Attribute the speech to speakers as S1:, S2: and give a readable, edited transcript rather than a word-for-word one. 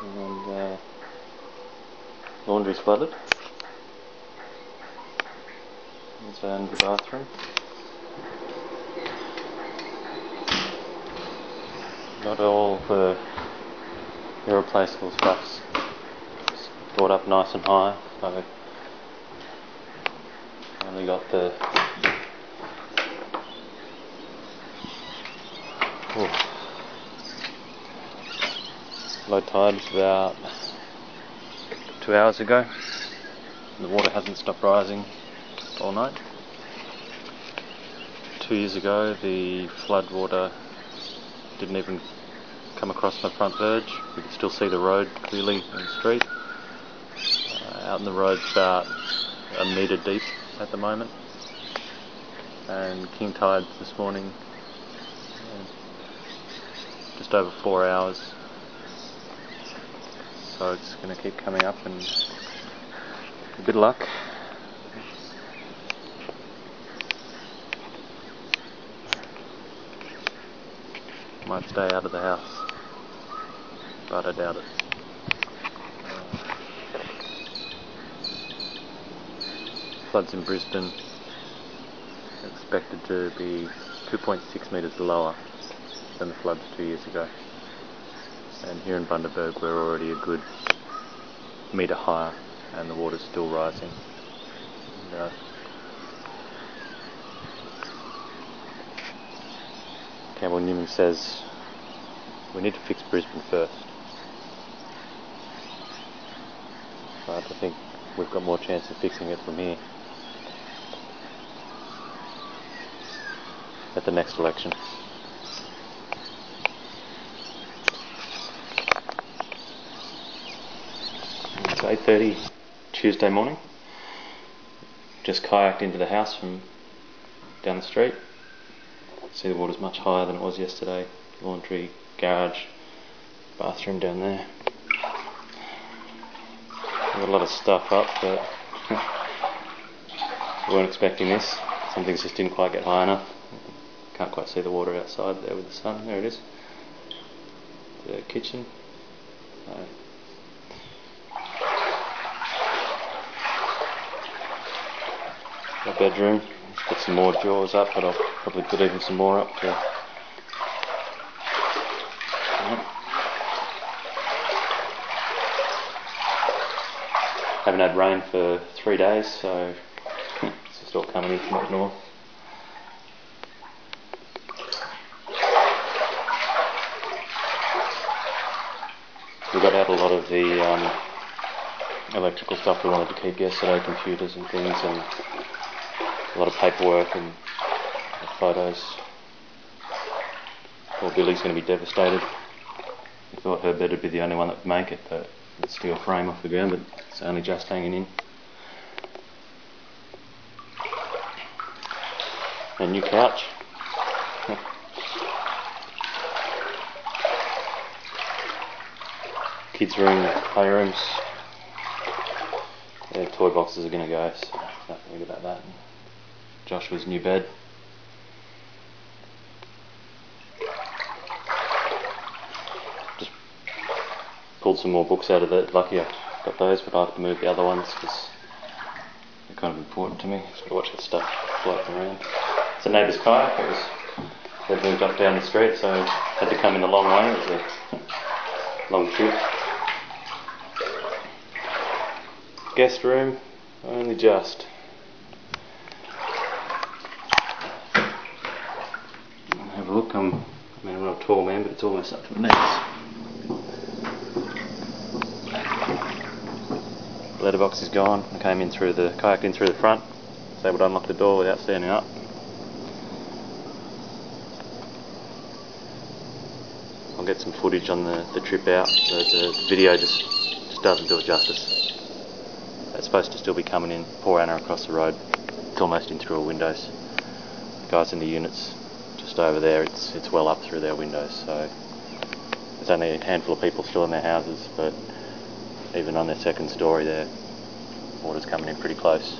S1: and laundry's flooded. And the bathroom. Not all the irreplaceable stuff's stored up nice and high, so only got the low tide was about 2 hours ago. The water hasn't stopped rising all night. 2 years ago the flood water didn't even come across my front verge. We could still see the road clearly in the street. Out in the road's about a metre deep at the moment, and king tides this morning, just over 4 hours, so it's going to keep coming up, and a bit of luck. Might stay out of the house, but I doubt it. Floods in Brisbane are expected to be 2.6 metres lower than the floods 2 years ago. And here in Bundy Floods we're already a good metre higher, and the water's still rising. And, Campbell Newman says we need to fix Brisbane first, but I think we've got more chance of fixing it from here at the next election. It's 8:30 Tuesday morning. Just kayaked into the house from down the street. See, the water's much higher than it was yesterday. Laundry, garage, bathroom down there. Got a lot of stuff up, but we weren't expecting this. Some things just didn't quite get high enough. Can't quite see the water outside there with the sun. There it is. The kitchen. The bedroom. Put some more drawers up, but I'll probably put even some more up to. Haven't had rain for 3 days, so it's just all coming in from up north. We got out a lot of the electrical stuff we wanted to keep yesterday, computers and things, and a lot of paperwork and photos. Poor Billy's going to be devastated. We thought her bed would be the only one that would make it, but the steel frame off the ground, but it's only just hanging in. A new couch. Kids' room, playrooms. Their toy boxes are going to go, so nothing to worry about that. Joshua's new bed. Just pulled some more books out of it. Lucky I got those, but I have to move the other ones because they're kind of important to me. Just got to watch that stuff floating around. It's a neighbour's kayak. They've moved up down the street, so had to come in a long way. It was a long trip. Guest room, only just. Have a look. I'm not a tall man, but it's almost up to my knees. Letterbox is gone. I came in through the kayaked in through the front. Was able to unlock the door without standing up. I'll get some footage on the trip out. The video just doesn't do it justice. It's supposed to still be coming in, poor Anna across the road. It's almost in through her windows. The guys in the units just over there, it's well up through their windows, so there's only a handful of people still in their houses, but even on their second story there, water's coming in pretty close.